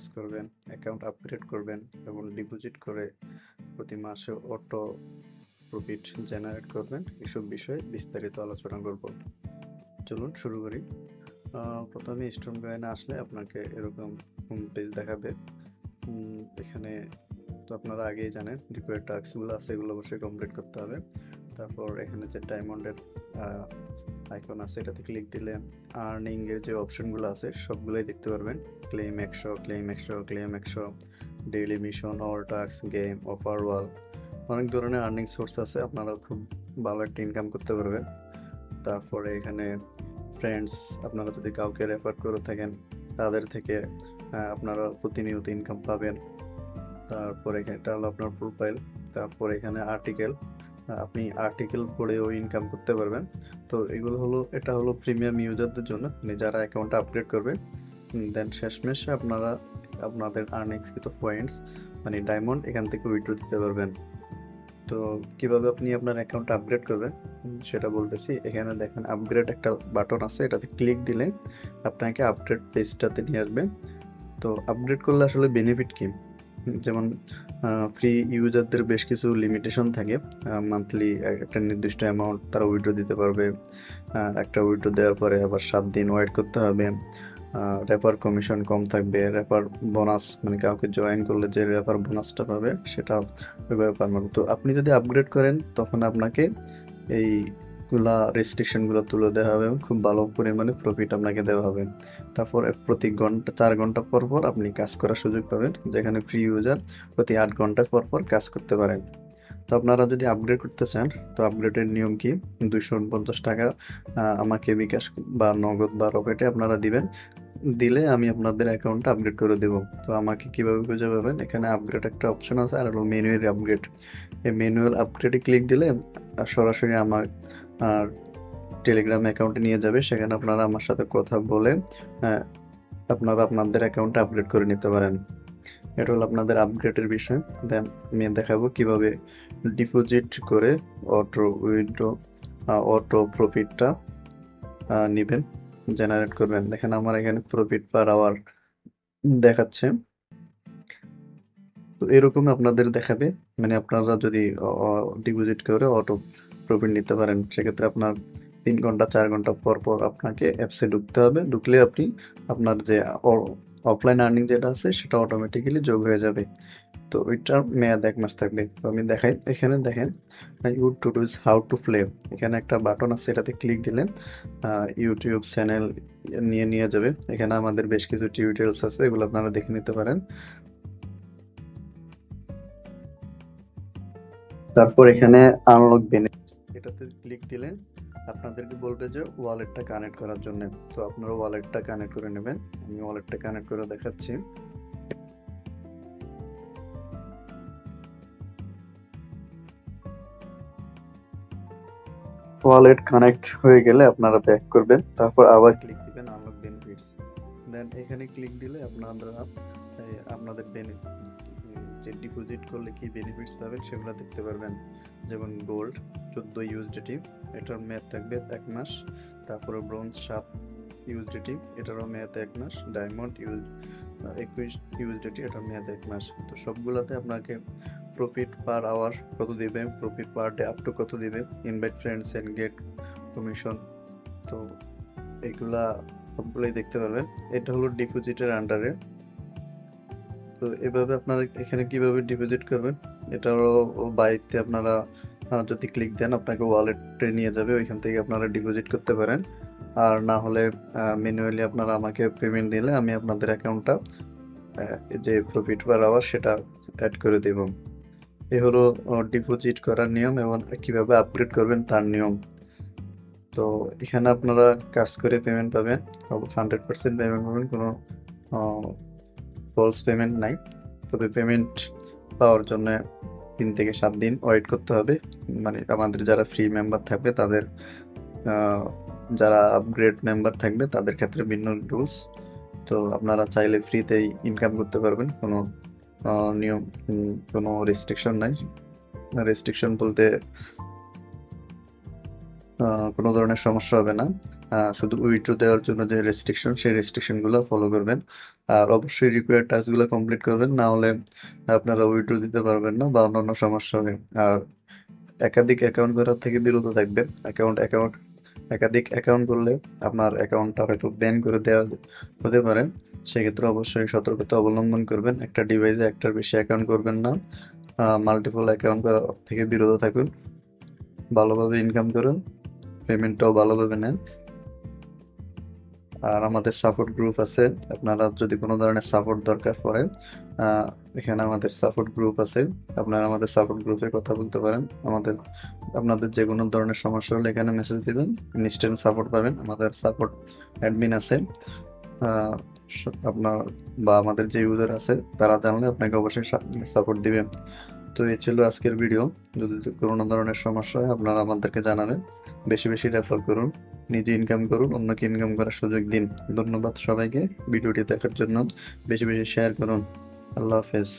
কাজ করবেন, account upgrade করবেন এবং ডিপোজিট করে প্রতি মাসে অটো প্রফিট জেনারেট করবেন, এসব বিষয়ে বিস্তারিত আলোচনা করব। চলুন শুরু করি। প্রথমে স্টোন কয়েনে আসলে আপনাকে এরকম হোম পেজ দেখাবে। এখানে তো আপনারা আগেই জানেন রিকোয়ার্ড টাস্কগুলো আছে, এগুলো অবশ্যই কমপ্লিট করতে হবে। তারপর এখানে যে ডায়মন্ডের আইকন আছে এটাতে ক্লিক দিলে আর্নিংয়ের যে অপশনগুলো আছে সবগুলোই দেখতে পারবেন। Claim 100, claim 100, claim 100, daily mission, all task, game, offer ওয়াল, অনেক ধরনের আর্নিং সোর্স আছে, আপনারা খুব ভালো একটা ইনকাম করতে পারবেন। তারপরে এখানে ফ্রেন্ডস, আপনারা যদি কাউকে রেফার করে থাকেন তাদের থেকে আপনারা প্রতিনিয়ত ইনকাম পাবেন। তারপরে এটা হলো আপনার প্রোফাইল। তারপরে এখানে আর্টিকেল, আপনি আর্টিকেল পড়েও ইনকাম করতে পারবেন। তো এটা হলো প্রিমিয়াম ইউজারদের জন্য, মানে যারা অ্যাকাউন্টটা আপগ্রেড করবে। দেন শেষমেশে আপনারা আপনাদের আর্নিংকৃত পয়েন্টস মানে ডায়মন্ড এখান থেকে উইথড্র দিতে পারবেন। তো কিভাবে আপনি আপনার অ্যাকাউন্টটা আপগ্রেড করবেন সেটা বলতেছি। এখানে দেখেন আপগ্রেড একটা বাটন আছে, এটাতে ক্লিক দিলে আপনাকে আপগ্রেড পেজটাতে নিয়ে আসবে। তো আপগ্রেড করলে আসলে বেনিফিট কি, যেমন ফ্রি ইউজারদের বেশ কিছু লিমিটেশন থাকে। মান্থলি একটা নির্দিষ্ট অ্যামাউন্ট তারা উইথড্র দিতে পারবে। একটা উইথড্র দেওয়ার পরে আবার 7 দিন ওয়েট করতে হবে। রেফার কমিশন কম থাকবে। রেফার বোনাস মানে কাউকে জয়েন করলে যে রেফার বোনাসটা পাবে সেটা ওইভাবে পাবেন। তো আপনি যদি আপগ্রেড করেন তখন আপনাকে এইগুলা রেস্ট্রিকশনগুলো তুলে দেওয়া হবে এবং খুব ভালো পরিমাণে প্রফিট আপনাকে দেওয়া হবে। তারপর প্রতি ঘন্টা 4 ঘন্টা পর পর আপনি কাজ করার সুযোগ পাবেন, যেখানে ফ্রি ইউজার প্রতি 8 ঘন্টা পর পর কাজ করতে পারেন। তো আপনারা যদি আপগ্রেড করতে চান তো আপগ্রেডের নিয়ম কি, 250 টাকা আমাকে বিকাশ বা নগদ বা রকেটে আপনারা দিবেন। দিলে আমি আপনাদের অ্যাকাউন্টটা আপগ্রেড করে দেব। তো আমাকে কিভাবে খুঁজে পাবেন, এখানে আপগ্রেড একটা অপশন আছে আর হলো ম্যানুয়াল আপগ্রেড। এই ম্যানুয়াল আপগ্রেডে ক্লিক দিলে সরাসরি আমার টেলিগ্রাম অ্যাকাউন্টে নিয়ে যাবে। সেখানে আপনারা আমার সাথে কথা বলে আপনারা আপনাদের অ্যাকাউন্টটা আপগ্রেড করে নিতে পারেন। এটা হলো আপনাদের আপগ্রেডের বিষয়। দেন আমি দেখাবো কিভাবে ডিপোজিট করে অটো উইথড্র অটো প্রফিটটা নেবেন, জেনারেট করবেন। দেখেন আমার এখানে প্রফিট পার আওয়ার দেখাচ্ছে। তো এরকম আপনাদের দেখাবে, মানে আপনারা যদি ডিপোজিট করে অটো প্রফিট নিতে পারেন সেক্ষেত্রে আপনার 3 ঘন্টা 4 ঘন্টা পর পর আপনাকে অ্যাপসে ঢুকতে হবে। ঢুকলে আপনি আপনার যে অফলাইন আর্নিং যেটা আছে সেটা অটোমেটিক্যালি যোগ হয়ে যাবে। তো ওইটার মেয়াদ 1 মাস থাকবে। তো আমি দেখাই, এখানে দেখেন YouTube to do how to play, এখানে একটা বাটন আছে, এটাতে ক্লিক দিলে ইউটিউব চ্যানেল নিয়ে যাবে। এখানে আমাদের বেশ কিছু টিউটোরিয়ালস আছে, এগুলো আপনারা দেখে নিতে পারেন। তারপর এখানে আনলক বেনিফিটস, এটাতে ক্লিক দিলে আপনাদেরকে বলবে যে ওয়ালেটটা কানেক্ট করার জন্য। তো আপনারা ওয়ালেটটা কানেক্ট করে নেবেন। আমি ওয়ালেটটা কানেক্ট করে দেখাচ্ছি। ওয়ালেট কানেক্ট হয়ে গেলে আপনারা ব্যাক করবেন, তারপর আবার ক্লিক দিবেন আনলক বেনিফিটস। দেন এখানে ক্লিক দিলে আপনারা আপনাদের যে ডিপোজিট করলে কি বেনিফিটস পাবেন সেগুলো দেখতে পারবেন। যেমন গোল্ড 14 ইউএসডিটি, এটার মেয়াদ থাকবে 1 মাস। তারপরে ব্রোঞ্জ 7 ইউএসডিটি, এটারও মেয়াদ 1 মাস। ডায়মন্ড 21 ইউএসডিটি, এটার মেয়াদ 1 মাস। তো সবগুলোতে আপনাকে প্রফিট পার আওয়ার কত দিবে, profit per day up to কত দিবে, invite friends and get commission, তো এগুলা সবগুলোই দেখতে পারবেন। এটা হলো ডিপোজিটের আন্ডারে। তো এভাবে আপনারা এখানে কিভাবে ডিপোজিট করবেন, এটারও বাড়িতে আপনারা যদি ক্লিক দেন আপনাকে ওয়ালেটে নিয়ে যাবে, ওইখান থেকে আপনারা ডিপোজিট করতে পারেন। আর না হলে ম্যানুয়ালি আপনারা আমাকে পেমেন্ট দিলে আমি আপনাদের অ্যাকাউন্টটা যে প্রফিট পার আওয়ার সেটা অ্যাড করে দেব। এ হলো ডিপোজিট করার নিয়ম এবং কিভাবে আপগ্রেড করবেন তার নিয়ম। তো এখানে আপনারা কাজ করে পেমেন্ট পাবেন, 100% পেমেন্ট পাবেন, কোনো ফলস পেমেন্ট নাই। তবে পেমেন্ট পাওয়ার জন্য 3 থেকে 7 দিন ওয়েট করতে হবে। মানে আমাদের যারা ফ্রি মেম্বার থাকবে তাদের, যারা আপগ্রেড মেম্বার থাকবে তাদের ক্ষেত্রে ভিন্ন রুলস। তো আপনারা চাইলে ফ্রিতেই ইনকাম করতে পারবেন, কোনো নিয়ম কোনো রেস্ট্রিকশন নাই। রেস্ট্রিকশন বলতে কোনো ধরনের সমস্যা হবে না। শুধু উইথড্র দেওয়ার জন্য যে রেস্ট্রিকশন, সেই রেস্ট্রিকশনগুলো ফলো করবেন। আর অবশ্যই রিকোয়ার্ড টাস্কগুলো কমপ্লিট করবেন, না হলে আপনারা উইথড্র দিতে পারবেন না বা অন্যান্য সমস্যা হবে। আর একাধিক অ্যাকাউন্ট করার থেকে বিরত থাকবেন। একাধিক অ্যাকাউন্ট করলে আপনার অ্যাকাউন্টটা হয়তো ব্যান করে দেওয়া হতে পারে। সেক্ষেত্রে অবশ্যই সতর্কতা অবলম্বন করবেন। একটা ডিভাইসে একটার বেশি অ্যাকাউন্ট করবেন না। মাল্টিপল অ্যাকাউন্ট করা থেকে বিরত থাকুন। ভালোভাবে ইনকাম করুন, পেমেন্টটাও ভালোভাবে নেন। আর আমাদের সাপোর্ট গ্রুপ আছে, আপনারা যদি কোনো ধরনের সাপোর্ট দরকার পড়ে, এখানে আমাদের সাপোর্ট গ্রুপ আছে, আপনারা আমাদের সাপোর্ট গ্রুপে কথা বলতে পারেন। আপনাদের যে কোনো ধরনের সমস্যা হলে এখানে মেসেজ দিবেন, ইনস্ট্যান্ট সাপোর্ট পাবেন। আমাদের সাপোর্ট অ্যাডমিন আছে, আপনার বা আমাদের যে ইউজার আছে তারা জানলে আপনাকে অবশ্যই সাপোর্ট দিবেন। তো এই ছিল আজকের ভিডিও। যদি কোনো ধরনের সমস্যা হয় আপনারা আমাদেরকে জানাবেন। বেশি বেশি রেফার করুন, নিজে ইনকাম করুন, অন্যকে ইনকাম করার সুযোগ দিন। ধন্যবাদ সবাইকে ভিডিওটি দেখার জন্য। বেশি বেশি শেয়ার করুন। আল্লাহ হাফেজ।